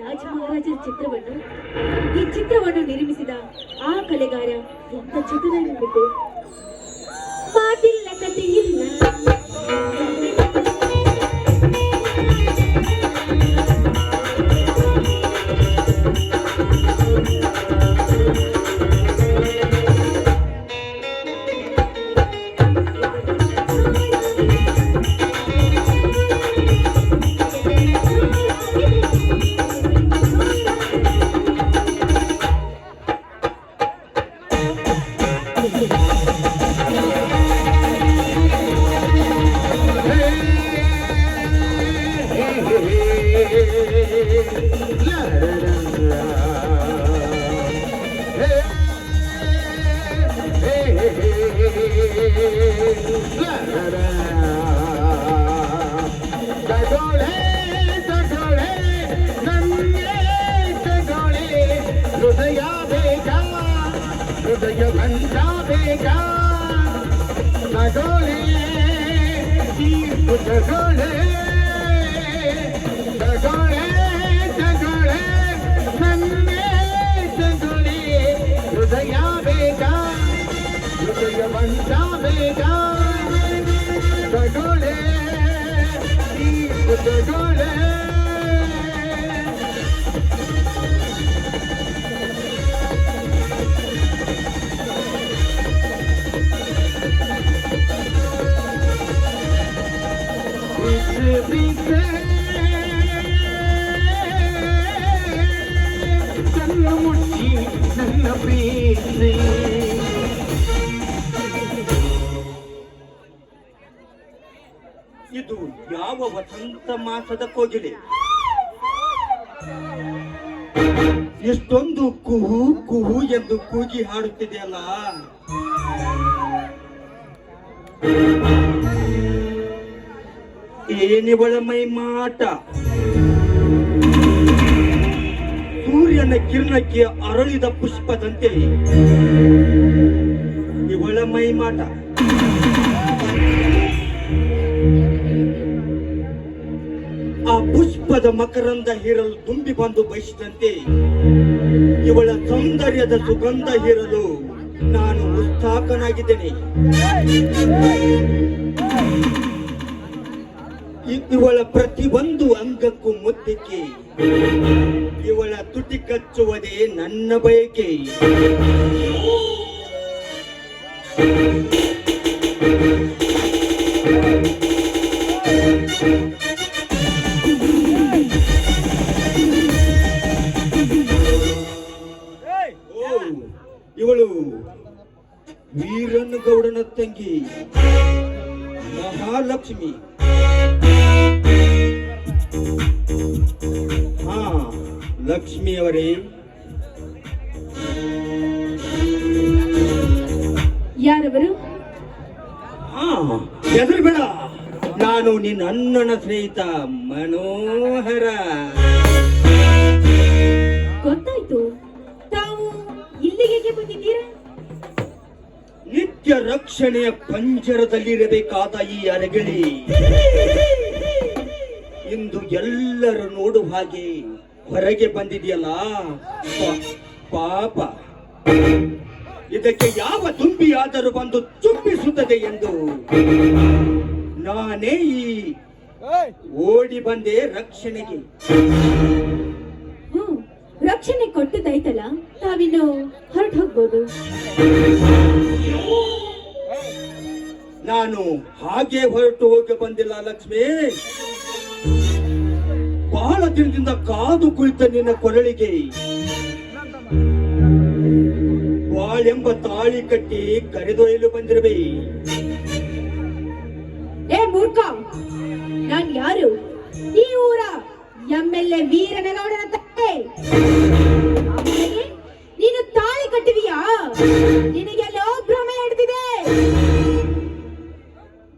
ರಾಜ ಮಹಾರಾಜರ ಚಿತ್ರವನ್ನು ಈ ಚಿತ್ರವನ್ನು ನಿರ್ಮಿಸಿದ ಆ ಕಲೆಗಾರ ಎಂತ ಚತುರನಿರಬೇಕು. ಮಾತಿಲ್ಲ ಕಥೆಯಿಲ್ಲ ಇದು ಯಾವ ವಸಂತ ಮಾಸದ ಕೋಗಿಲೆ? ಎಷ್ಟೊಂದು ಕುಹು ಕುಹು ಎಂದು ಕೂಗಿ ಹಾಡುತ್ತಿದೆಯಲ್ಲ. ಏನಿವಳ ಮೈ ಮಾಟ, ಸೂರ್ಯನ ಕಿರಣಕ್ಕೆ ಅರಳಿದ ಪುಷ್ಪದಂತೆ ಇವಳ ಮೈ ಮಾಟ. ಆ ಪುಷ್ಪದ ಮಕರಂದ ಹೀರಲು ತುಂಬಿ ಬಂದು ಬಯಸಿದಂತೆ ಇವಳ ಸೌಂದರ್ಯದ ಸುಗಂಧ ಹೀರಲು ನಾನು ಉತ್ಸಾಹನಾಗಿದ್ದೇನೆ. ಇವಳ ಪ್ರತಿಯೊಂದು ಅಂಗಕ್ಕೂ ಮುತ್ತಿಕ್ಕೆ ಇವಳ ತುಟಿ ಕಚ್ಚುವುದೇ ನನ್ನ ಬಯಕೆ. ಇವಳು ವೀರನಗೌಡನ ತಂಗಿ ಮಹಾಲಕ್ಷ್ಮಿ. ಹಾ, ಲಕ್ಷ್ಮಿಯವರೇ. ಯಾರವರು? ಹಾ, ಹೆದರ್ಬೇಡ, ನಾನು ನಿನ್ನ ಅಣ್ಣನ ಸ್ನೇಹಿತ ಮನೋಹರ. ಗೊತ್ತಾಯ್ತು. ತಾವು ಇಲ್ಲಿಗೆ ಬಂದಿದ್ದೀರಾ? ನಿತ್ಯ ರಕ್ಷಣೆಯ ಪಂಜರದಲ್ಲಿರಬೇಕಾದ ಈ ಅರಗಿಳಿ ಇಂದು ಎಲ್ಲರೂ ನೋಡುವ ಹಾಗೆ ಹೊರಗೆ ಬಂದಿದೆಯಲ್ಲ. ಪಾಪ, ಇದಕ್ಕೆ ಯಾವ ತುಂಬಿಯಾದರೂ ಬಂದು ಚುಂಬಿಸುತ್ತದೆ ಎಂದು ನಾನೇ ಈ ಓಡಿ ಬಂದೆ ರಕ್ಷಣೆಗೆ. ರಕ್ಷಣೆ ಕೊಟ್ಟದಾಯ್ತಲ್ಲ, ತಾವಿನ್ನು ಹೊರಟು ಹೋಗ್ಬೋದು. ನಾನು ಹಾಗೆ ಹೊರಟು ಹೋಗಿ ಬಂದಿಲ್ಲ ಲಕ್ಷ್ಮಿ. ಬಹಳ ದಿನದಿಂದ ಕಾದು ಕುಳಿತ ನಿನ್ನ ಕೊರಳಿಗೆ ಬಾಳೆಂಬ ತಾಳಿ ಕಟ್ಟಿ ಕರೆದೊಯ್ಯಲು ಬಂದಿರಬೇ. ಏ ಮೂರ್ಖ, ನಾನ್ ಯಾರು? ಈ ಊರ ಎಮ್ಮೆಲ್ಲೆ ವೀರನಗೌಡನ ತಂದೆ. ನೀನು ತಾಳಿ ಕಟ್ಟಿದೀಯಾ? ನಿನಗೆಲ್ಲೋ ಭ್ರಮೆ ಹಿಡಿದಿದೆ.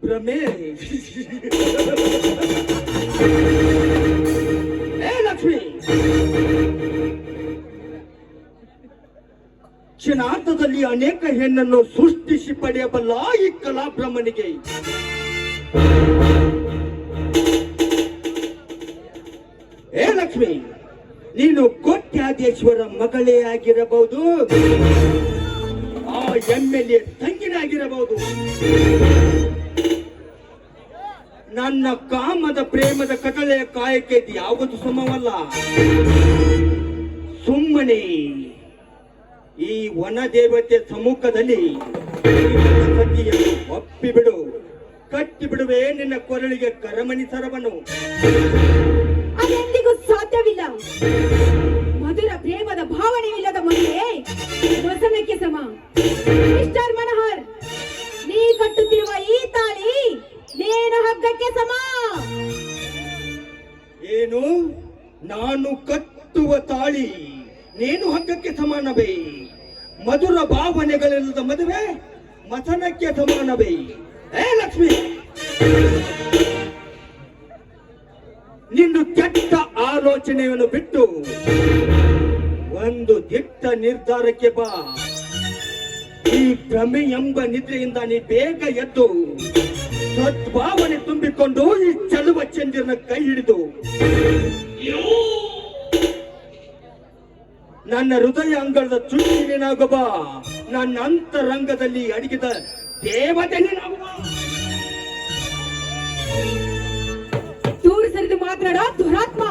ಭ್ರಮೆ? ಏ ಲಕ್ಷ್ಮಿ, ಕ್ಷಣಾರ್ಥದಲ್ಲಿ ಅನೇಕ ಹೆಣ್ಣನ್ನು ಸೃಷ್ಟಿಸಿ ಪಡೆಯಬಲ್ಲ ಈ ಕಲಾಬ್ರಹ್ಮನಿಗೆ ಏ ಲಕ್ಷ್ಮಿ, ನೀ ಕೋಟೀಶ್ವರ ಮಗಳೇ ಆಗಿರಬಹುದು, ಆ MLA ತಂಗಿನೇ ಆಗಿರಬಹುದು. ನನ್ನ ಕಾಮದ ಪ್ರೇಮದ ಕಟಳೆಯ ಕಾಯಕ್ಕೆ ಇದು ಯಾವುದು ಸಮವಲ್ಲ. ಸುಮ್ಮನೆ ಈ ವನ ದೇವತೆ ಸಮ್ಮುಖದಲ್ಲಿ ಸತಿಯನ್ನು ಒಪ್ಪಿಬಿಡು. ಕಟ್ಟಿ ಬಿಡುವೆ ನಿನ್ನ ಕೊರಳಿಗೆ ಕರಮಣಿ ಸರವನ್ನು. ಅದೆಂದಿಗೂ ಸಾಧ್ಯವಿಲ್ಲ. ಮಧುರ ಪ್ರೇಮದ ಭಾವನೆಯಿಲ್ಲದ ಮದುವೆ ವಸನಕ್ಕೆ ಸಮ. ಮಿಸ್ಟರ್ ಮನೋಹರ್, ನೀ ಕಟ್ಟುತ್ತಿರುವ ಈ ತಾಳಿ ನೇನು ಹಗ್ಗಕ್ಕೆ ಸಮ. ಏನು? ನಾನು ಕಟ್ಟುವ ತಾಳಿ ನೇನು ಹಗ್ಗಕ್ಕೆ ಸಮಾನವೇ? ಮಧುರ ಭಾವನೆಗಳಿಲ್ಲದ ಮದುವೆ ಮಥನಕ್ಕೆ ಸಮಾನವೇ? ಏ ಲಕ್ಷ್ಮಿ, ನಿನ್ನ ಕೆಟ್ಟ ಆಲೋಚನೆಯನ್ನು ಬಿಟ್ಟು ಒಂದು ದಿಟ್ಟ ನಿರ್ಧಾರಕ್ಕೆ ಬಾ. ಈ ಭ್ರಮೆ ಎಂಬ ನಿದ್ರೆಯಿಂದ ನೀ ಬೇಗ ಎದ್ದು ಸದ್ಭಾವನೆ ತುಂಬಿಕೊಂಡು ಈ ಚಲುವ ಚಂದಿರನ ಕೈ ಹಿಡಿದು ನನ್ನ ಹೃದಯ ಅಂಗಳದ ಚುಕ್ಕಿನಾಗುವ, ನನ್ನ ಅಂತರಂಗದಲ್ಲಿ ಅಡಗಿದ ದೇವತೆ ನೀನಾಗುವ. ದೂರ ಸರಿದು ಮಾತನಾಡ ದುರಾತ್ಮ.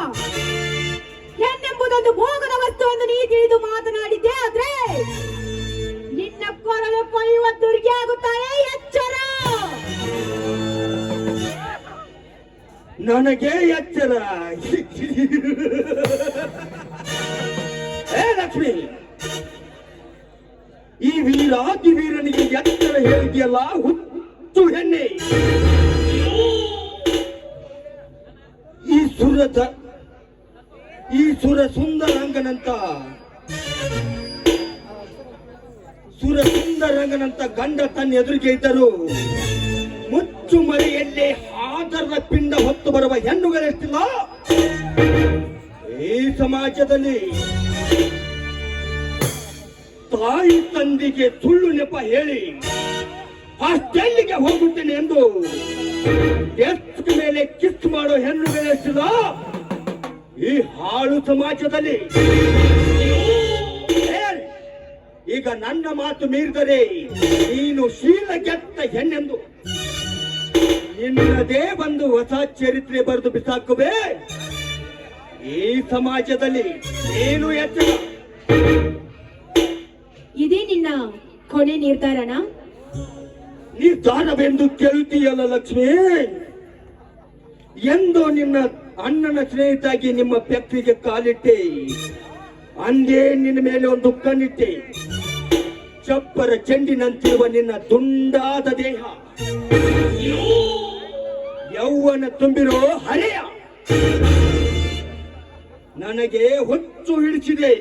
ಹೆಣ್ಣೆಂಬುದೊಂದು ಭೋಗದ ವಸ್ತುವನ್ನು ನೀ ತಿಳಿದು ಮಾತನಾಡಿದ್ದೆ ಆದ್ರೆ ನಿನ್ನ ಕೊರಳು ಕೊಯ್ಯುವ ದುರ್ಗೆ ಆಗುತ್ತಾಳೆ. ಎಚ್ಚರ. ನನಗೆ ಎಚ್ಚರ. ಏ ಲಕ್ಷ್ಮಿ, ಈ ವೀರಾದಿ ವೀರನಿಗೆ ಎಚ್ಚರ ಹೇಳಿದೆಯಲ್ಲ ಹುಚ್ಚು ಹೆಣ್ಣೆ. ಈ ಸುರ ಸುಂದರಂಗನಂತ ಗಂಡ ತನ್ನ ಎದುರಿಗೆ ಇದ್ದರು ಮುಚ್ಚು ಮರೆಯಲ್ಲೇ ಆದರದ ಪಿಂಡ ಹೊತ್ತು ಬರುವ ಹೆಣ್ಣುಗಳೆಷ್ಟಿಲ್ಲ ಈ ಸಮಾಜದಲ್ಲಿ. ತಾಯಿ ತಂದೆಗೆ ಸುಳ್ಳು ನೆಪ ಹೇಳಿ ಹಾಸ್ಟೆಲ್ಗೆ ಹೋಗುತ್ತೇನೆ ಎಂದು ಡೆಸ್ಕ್ ಮೇಲೆ ಕಿಸ್ ಮಾಡೋ ಹೆಣ್ಣುಗಳೆಷ್ಟಿಲ್ಲ ಈ ಹಾಳು ಸಮಾಜದಲ್ಲಿ. ಈಗ ನನ್ನ ಮಾತು ಮೀರಿದರೆ ನೀನು ಶೀಲಗೆಟ್ಟ ಹೆಣ್ಣೆಂದು ನಿನ್ನದೇ ಒಂದು ಹೊಸ ಚರಿತ್ರೆ ಬರೆದು ಬಿಸಾಕುವೆ ಈ ಸಮಾಜದಲ್ಲಿ. ನೀನು ಎಚ್ಚರ. ಇದೇ ನಿನ್ನ ಕೊನೆ ನಿರ್ಧಾರನ? ನಿರ್ಧಾರವೆಂದು ಕೇಳುತ್ತೀಯಲ್ಲ ಲಕ್ಷ್ಮಿ. ಎಂದು ನಿನ್ನ ಅಣ್ಣನ ಸ್ನೇಹಿತಾಗಿ ನಿಮ್ಮ ಬೆಕ್ಕಿಗೆ ಕಾಲಿಟ್ಟೆ, ಅಂದೇ ನಿನ್ನ ಮೇಲೆ ಒಂದು ಕಣ್ಣಿಟ್ಟೆ. ಚಪ್ಪರ ಚೆಂಡಿನಂತಿರುವ ನಿನ್ನ ದುಂಡಾದ ದೇಹ, ಯೌವನ ತುಂಬಿರೋ ಹರೆಯ ನನಗೆ ಹುಚ್ಚು ಹಿಡಿಸಿದೆ.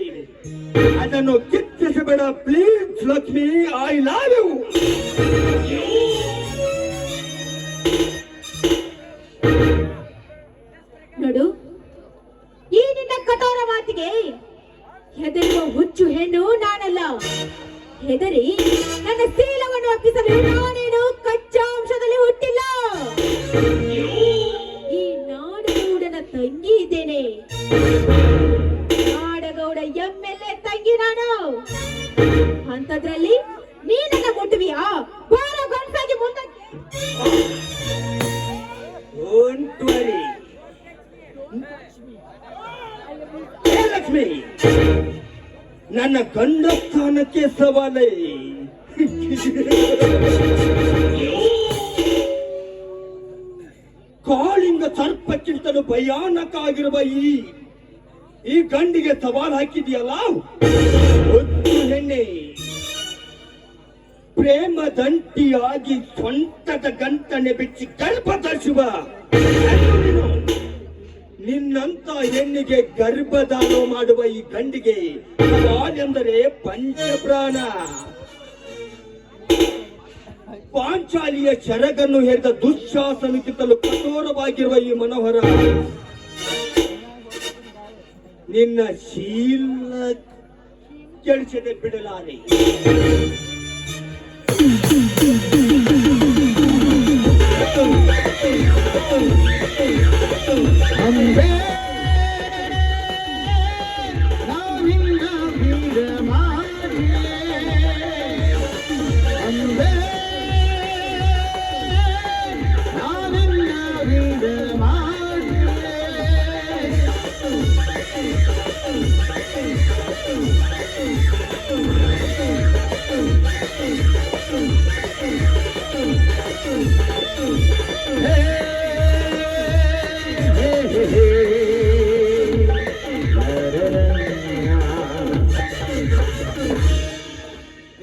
ಅದನ್ನು ಕಿತ್ತಿಸಬೇಡ please Lakshmi. I love you. ನೋಡು, ಈ ನಿನ್ನ ಕಠೋರ ಮಾತಿಗೆ ಹೆದರುವ ಹುಚ್ಚು ಹೆಣ್ಣು ನಾನಲ್ಲ. ಹೆದರಿ ನನ್ನ ಶೀಲವನ್ನು ಅಪ್ಪಿಸಲು ನಾನೇನು ಕಚ್ಚಾ ಅಂಶದಲ್ಲಿ ಹುಟ್ಟಿಲ್ಲ. ಈ ನಾಡಗೌಡನ ತಂಗಿ ಇದ್ದೇನೆ. ನಾಡಗೌಡ MLA ತಂಗಿ ನಾನು. ಅಂತದ್ರಲ್ಲಿ ನೀನೆಲ್ಲ ಮುಟ್ಟುವಿಯಾ? ಬಾರ ಗಂಟಾಗಿ ಮುಂದಕ್ಕೆ. ಡೋಂಟ್ ವರಿ ಲಕ್ಷ್ಮಿ, ನನ್ನ ಗಂಡ ಸ್ಥಾನಕ್ಕೆ ಸವಾಲೇ. ಕಾಳಿಂಗ ಸರ್ಪಕ್ಕಿಂತಲೂ ಭಯಾನಕ ಆಗಿರುವ ಈ ಗಂಡಿಗೆ ಸವಾಲು ಹಾಕಿದೆಯಲ್ಲ ಹೊತ್ತು ಹೆಣ್ಣೆ. ಪ್ರೇಮ ದಂಟಿಯಾಗಿ ಸ್ವಂತದ ಗಂಟನೆ ಬಿಚ್ಚಿ ಗರ್ಭ ಧರಿಸುವ ನಿನ್ನಂತ ಹೆಣ್ಣಿಗೆ ಗರ್ಭದಾನ ಮಾಡುವ ಈ ಗಂಡಿಗೆ ಸವಾಲೆಂದರೆ ಪಂಚಪ್ರಾಣ. ಪಾಂಚಾಲಿಯ ಶರಗನ್ನು ಹೇರಿದ ದುಶ್ಯಾಸನಕ್ಕಿಂತಲೂ ಕಠೋರವಾಗಿರುವ ಈ ಮನೋಹರ ನಿನ್ನ ಶೀಲ ಕೆಳಿಸದೆ ಬಿಡಲಾರೆ. ನಾವಿಂದ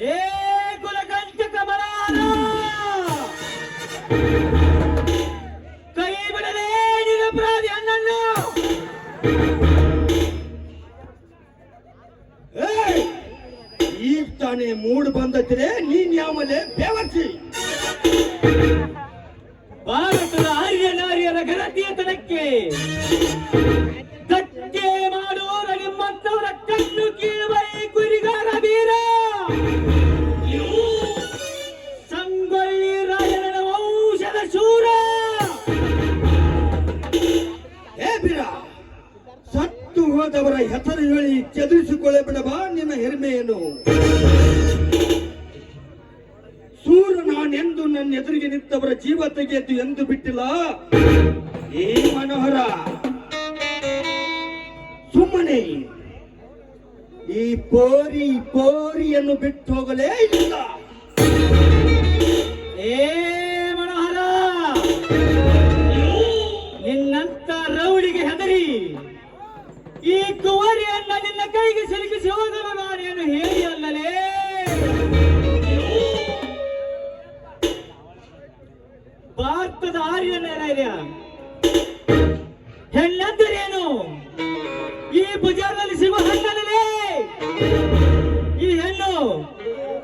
ಏ ಕುಲಕಂಟಕ ಬಲಾರ ಕೈ ಬಿಡಲೇ ನಿರಪರಾಧಿ ಅಣ್ಣನ್ನು. ಈಗ ತಾನೇ ಮೂಡ್ ಬಂದತ್ತಿದೆ, ನೀನ್ ಯಾವಲೆ ಬೇವರ್ಸಿ. ಭಾರತದ ಆರ್ಯ ನಾರಿಯರ ಘನತೆಯತನಕ್ಕೆ ಧಕ್ಕೆ ಮಾಡೋರ ನಿಮ್ಮಂತವರ ಕಣ್ಣು ಕೀಳುವ ಈ ಕುರಿಗಾರ ವೀರ ಸಂಗೊಳ್ಳಿ ರಾಯಣ್ಣನ ವಂಶದ ಶೂರ. ಹೇ ಬೀರ, ಸತ್ತು ಹೋದವರ ಹೆಸರು ಹೇಳಿ ಚದುರಿಸಿಕೊಳ್ಳಬಿಡಬಾ ನಿನ್ನ ಹೆರ್ಮೆಯನ್ನು. ಸೂರ ನಾನೆಂದು ನನ್ನ ಎದುರಿಗೆ ನಿಂತವರ ಜೀವ ತೆಗೆಯದ್ದು ಎಂದು ಬಿಟ್ಟಿಲ್ಲ ಈ ಮನೋಹರ. ಸುಮ್ಮನೆ ಈ ಪೋರಿಯನ್ನು ಬಿಟ್ಟು ಹೋಗಲೇ ಇಲ್ಲ. ಏ ಮನೋಹರ, ನಿನ್ನಂತ ರೌಡಿಗೆ ಹೆದರಿ ಈ ಕುವರಿಯನ್ನ ನಿನ್ನ ಕೈಗೆ ಸಿಲುಕಿಸಿ ಹೋಗಲು ನಾನೇನು ಹೇಳಿ ಅಲ್ಲಲೇ. ಭಾರತದ ಆರ್ಯ ನಾರಿಯ ಹೆಣ್ಣಂದರೇನು? ಈ ಬಜಾರ್ನಲ್ಲಿ ಸಿಗುವ ಹಣ್ಣಲ್ಲೇ ಈ ಹೆಣ್ಣು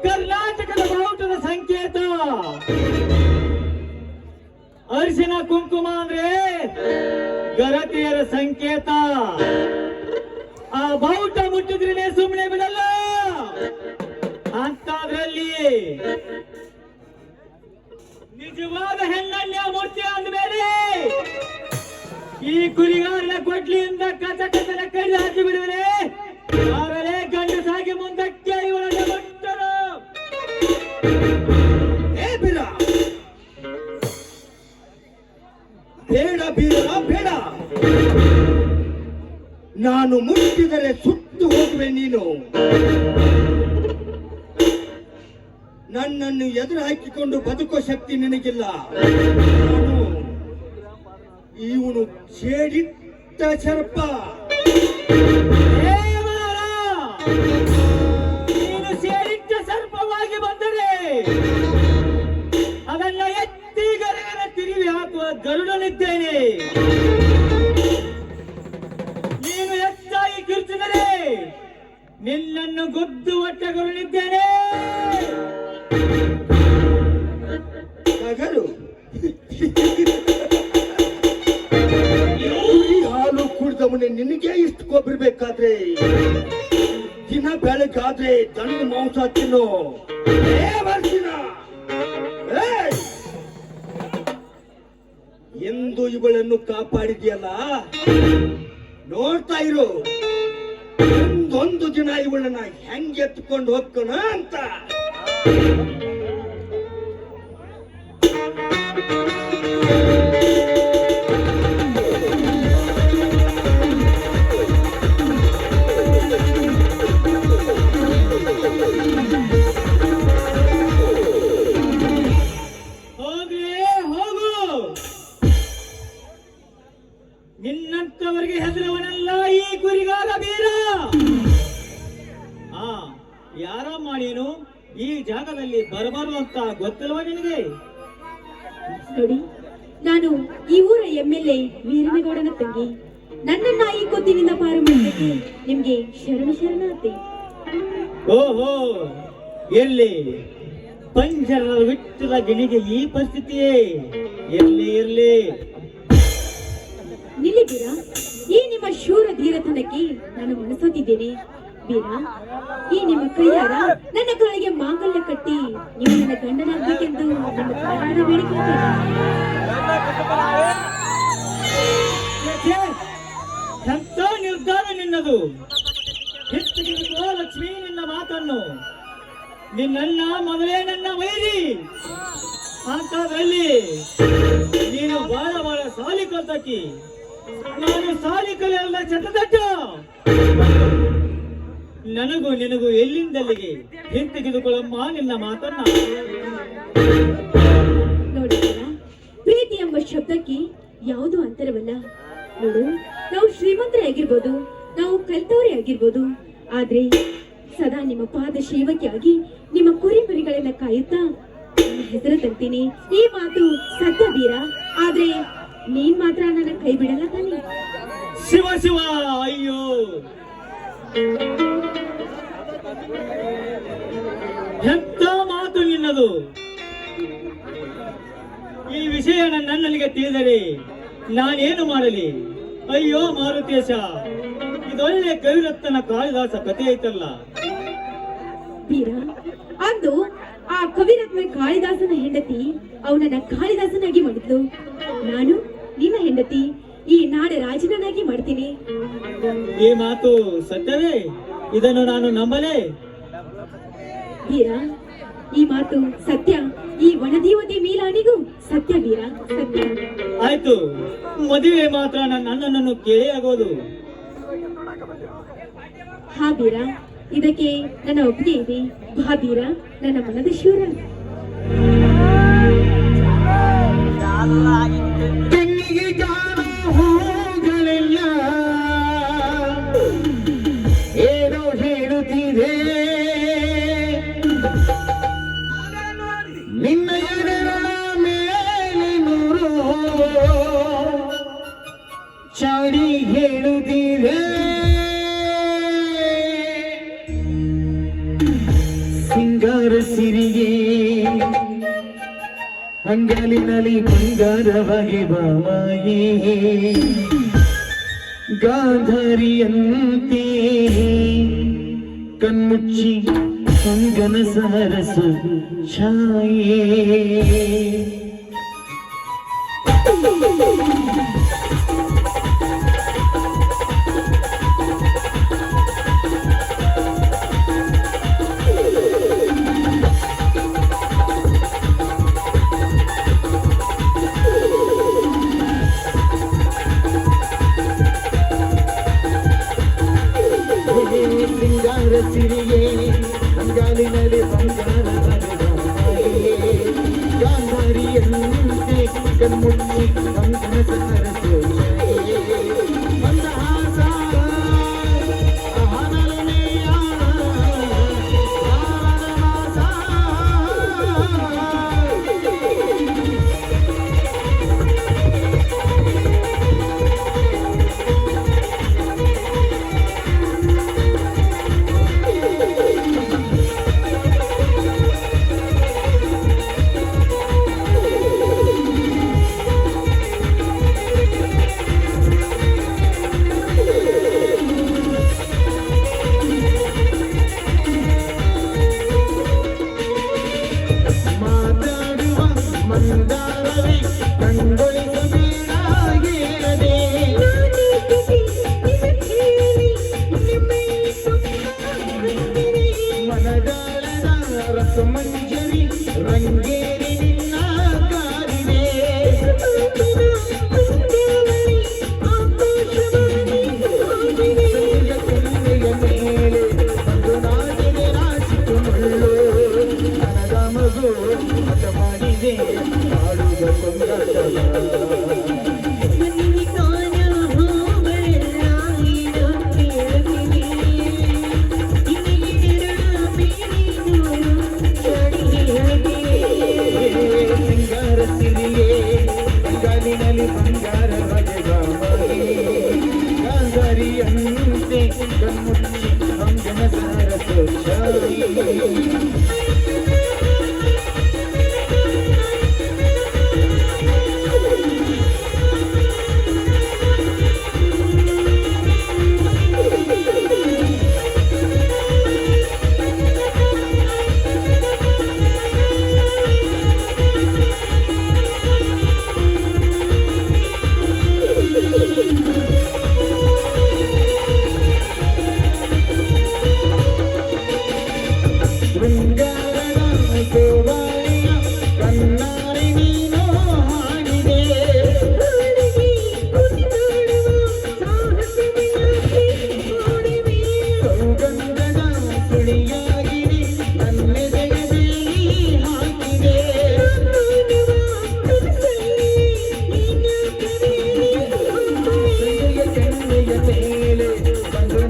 ಕರ್ನಾಟಕದ ಬಾವುಟದ ಸಂಕೇತ. ಅರಿಶಿನ ಕುಂಕುಮ ಅಂದ್ರೆ ಗರತಿಯರ ಸಂಕೇತ. ಆ ಬಾವುಟ ಮುಟ್ಟಿದ್ರೇನೆ ಸುಮ್ಮನೆ ಬಿಡಲ್ಲ. ಅಂತದ್ರಲ್ಲಿ ನಿಜವಾದ ಹೆಣ್ಣನ್ಯ ಮೂರ್ತಿ ಅಂದ್ಮೇಲೆ ಈ ಕುರಿಗಾರನ ಕೊಡ್ಲಿಯಿಂದ ಕಚ ಕಚನ ಕಡಿ ಹಾಕಿ ಬಿಡುವರೆ. ಅವರೇ ಗಂಡಸಾಗಿ ಮುಂದಕ್ಕೆ ಇವರನ್ನು ಬಿಟ್ಟರು. ಬೇಡ ಬೀರ ಬೇಡ, ನಾನು ಮುಟ್ಟಿದರೆ ಸುಟ್ಟು ಹೋಗುವೆ ನೀನು. ನನ್ನನ್ನು ಎದುರು ಹಾಕಿಕೊಂಡು ಬದುಕೋ ಶಕ್ತಿ ನಿನಗಿಲ್ಲ. ಇವನು ಸೇಡಿಟ್ಟ ಸರ್ಪ. ನೀನು ಸೇಡಿಟ್ಟ ಸರ್ಪವಾಗಿ ಬಂದರೆ ಅದನ್ನ ಎತ್ತಿ ಗರಗರ ತಿರುವಿ ಹಾಕುವ ಗರುಡನಿದ್ದೇನೆ. ನೀನು ಹೆಚ್ಚಾಗಿ ಕಿರ್ಚಿದರೆ ನಿನ್ನನ್ನು ಗೊದ್ದು ಒಟ್ಟ ಗರುಡನಿದ್ದೇನೆ. ನಗರು ಹಾಲು ಕುಡಿದವನೇ ನಿನಗೆ ಇಷ್ಟು ಕೊಬ್ಬಿರ್ಬೇಕಾದ್ರೆ ದಿನ ಬೆಳಗಾದ್ರೆ ದಣ್ಣ ಮಾಂಸ ತಿನ್ನು. ಎಂದು ಇವಳನ್ನು ಕಾಪಾಡಿದ್ಯಲ್ಲ, ನೋಡ್ತಾ ಇರು ಒಂದೊಂದು ದಿನ ಇವಳನ್ನ ಹೆಂಗ್ ಎತ್ಕೊಂಡು ಹೋಗ್ಕೋಣ ಅಂತ. ನಿನ್ನಂತವರಿಗೆ ಹೆದರವನಲ್ಲ ಈ ಕುರಿಗಾರ ವೀರ. ಯಾರಮ್ಮ ನೀನು? ಈ ಜಾಗದಲ್ಲಿ ಬರಬಾರು ಅಂತ ಗೊತ್ತಿಲ್ವ ನಿನಗೆ? ನೋಡಿ, ನಾನು ಈ ಊರ MLA ವೀರನಗೌಡನ ತಂಗಿ. ನನ್ನನ್ನ ಈ ಕೊದ್ದಿನಿಂದ ಪಾರು ಮಾಡಲಿಕ್ಕೆ ನಿಮ್ಗೆ ಶರಣಾರ್ಥಿ. ಓಹೋ, ಎಲ್ಲಿ ಪಂಜರ ಬಿಟ್ಟದ ಗಿಣಿಗೆ ಈ ಪರಿಸ್ಥಿತಿಯೇ? ಇರ್ಲಿ ನಿಲ್ಲಿ ಬೀರ, ಈ ನಿಮ್ಮ ಶೂರ ಧೀರತನಕ್ಕೆ ನಾನು ಮನಸೋತಿದ್ದೇನೆ. ಬೀರ, ಈ ನಿಮ್ಮ ಕೈಯಾರ ನನ್ನ ಕೈಗೆ ಮಾಂಗಲ್ಯ ಕಟ್ಟಿ ನೀವು ನನ್ನ ಗಂಡನಾಗಬೇಕೆಂದು ನಿಮ್ಮ ಪ್ರಾಣದ ಬೇಡಿಕೆ. ಎಂತ ನಿರ್ಧಾರ ನಿನ್ನದು? ಹೆಚ್ಚು ಲಕ್ಷ್ಮೀ ನಿನ್ನ ಮಾತನ್ನು. ನಿನ್ನ ಮೊದಲೇ ನನ್ನ ವೈರಿ ಅಂತದ್ರಲ್ಲಿ ನೀನು ಬಹಳ ಸಾಲಿ ಕಲ್ತಕ್ಕಿ. ನಾನು ಸಾಲಿ ಕಲಿಯಲ್ಲ ಚಟದಟ್ಟ. ನನಗೂ ನಿನಗೂ ಎಲ್ಲಿಂದಲ್ಲಿಗೆ ಹಿಂತೆಗೆದುಕೊಳ್ಳಮ್ಮ ನಿನ್ನ ಮಾತನ್ನ. ನೋಡಿದ್ದೀರಾ, ಪ್ರೀತಿ ಎಂಬ ಶಬ್ದಕ್ಕೆ ಯಾವುದು ಅಂತರವಲ್ಲ. ನೋಡು, ನಾವು ಶ್ರೀಮಂತರೇ ಆಗಿರ್ಬೋದು, ನಾವು ಕಲ್ತವರೇ ಆಗಿರ್ಬೋದು, ಆದ್ರೆ ಸದಾ ನಿಮ್ಮ ಪಾದ ಸೇವಕಿಯಾಗಿ ನಿಮ್ಮ ಕುರಿಮರಿಗಳನ್ನ ಕಾಯುತ್ತಾ ನನ್ನ ಹೆಸರು ತರ್ತೀನಿ. ಈ ಮಾತು ಸತ್ಯ ವೀರ, ಆದ್ರೆ ನೀನ್ ಮಾತ್ರ ನನ್ನ ಕೈ ಬಿಡಲ್ಲ ತಾನೆ? ಶಿವ ಶಿವ, ಅಯ್ಯೋ ಎಂತ ಮಾತು ನಿನ್ನದು. ಈ ವಿಷಯ ನನ್ನಲ್ಲಿಗೆ ತಿಳಿದರೆ ನಾನೇನು ಮಾಡಲಿ? ಅಯ್ಯೋ ಮಾರುತೇಶ, ಇದೊಳ್ಳೆ ಕವಿರತ್ನ ಕಾಳಿದಾಸ ಕಥೆ ಐತಲ್ಲ. ವೀರ, ಅಂದು ಆ ಕವಿರತ್ನ ಕಾಳಿದಾಸನ ಹೆಂಡತಿ ಅವನನ್ನ ಕಾಳಿದಾಸನಾಗಿ ಮಾಡಿದ್ಲು. ನಾನು ನಿನ್ನ ಹೆಂಡತಿ ಈ ನಾಡ ರಾಜನನ್ನಾಗಿ ಮಾಡ್ತೀನಿ. ಈ ಮಾತು ಸತ್ಯವೇ? ಇದನ್ನು ನಾನು ನಂಬಲೇ? ವೀರ, ಈ ಮಾತು ಸತ್ಯ. ಈ ವನದೇವತೆ ಮೀಲಾಣಿಗೂ ಸತ್ಯ ವೀರ, ಸತ್ಯ. ಆಯ್ತು, ಮದುವೆ ಮಾತ್ರ ನನ್ನನ್ನು ಕೇಳೇ ಆಗೋದು. ಹಾ ವೀರ, ಇದಕ್ಕೆ ನನ್ನ ಒಪ್ಪಿಗೆ ಇದೆ. ಬಾ ವೀರ, ನನ್ನ ಮನದ ಶೂರ. ಕಣ್ಣಿಗೆ ಕಾಣೋ ಹೂಗಳೆಲ್ಲ ಏನೋ ಹೇಳುತ್ತಿದೆ, ನಿನ್ನ ಎದೆಗಳ ಮೇಲೆ ನೂರು ಚಾಡಿ ಹೇಳುತ್ತಿದೆ. ಸಿಂಗಾರ ಸಿರಿಗೆ ಅಂಗಲಿನಲ್ಲಿ ಬಂಗಾರವಾಗಿ ಬಾಮಾಯಿ, ಗಾಂಧಾರಿಯಂತೆ ಕಣ್ಮುಚ್ಚಿ ಸಂಗನ ಸರಸು ಛಾಯೆ. ಸಿಂಗಾರ ಸಿರಿಗೆ ಅಂಗಾಲಿನಲ್ಲಿ ಬಂಗಾರವಾಗಿ ಗಾಂಧಾರಿಯಂತೆ ಕಣ್ಮುಚ್ಚಿ ಸಂಗನ ಸರಸು ಛಾಯೆ. ಮಂದಹಾಸ ಆನಲನೆಯ ಆನಲನಾಸ. ಮಾತಾಡುವ ಮಂದಾರವೇ ಕಂಗೊಳಿಸಬೇಡಾಗಿರದೆ, ಮನದಾಳದ ರಸಮಂಜರಿ ರಂಗೇರಿ ನಿನ್ನ ಕಾರಿದೆ. ಕೆನ್ನೆಯ ಮೇಲೆ ಒಂದು ನಾಡಿದೆ ನಾಚಿತು ಮುಳ್ಳು, ನನಗ ಮಗು ಹಠ ಮಾಡಿದೆ ಆಡುವ ಕೊಂಡಾಟವ. ಸಿಂಗಾರ ಸಿರಿಗೆ ಅಂಗಾಲಿನಲ್ಲಿ ಬಂಗಾರ ಬಗೆಗಾಗಿ ಗಾಂಧಾರಿಯಂತೆ ಕಣ್ಮುಚ್ಚಿ ಅಂಗನ ಸರಸು ಛಾಯೆ.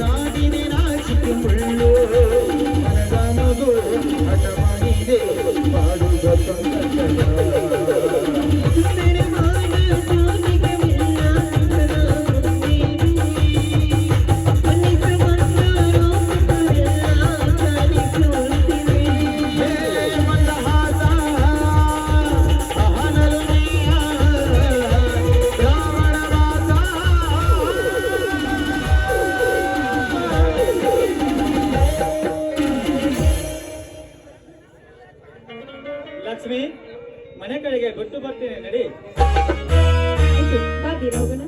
ನಾಡಿನ ನಾಚಿಕೆ ಮುಳ್ಳು ಮನದ ಮಗು ಹಠ ಮಾಡಿದೆ ಮಾಡುವ ಲಕ್ಷ್ಮಿ, ಮನೆ ಕಡೆಗೆ ಬಿಟ್ಟು ಬರ್ತೀನಿ ನಡಿ. ಆಯ್ತು, ಬಾ ಬೀರ ಹೋಗೋಣ.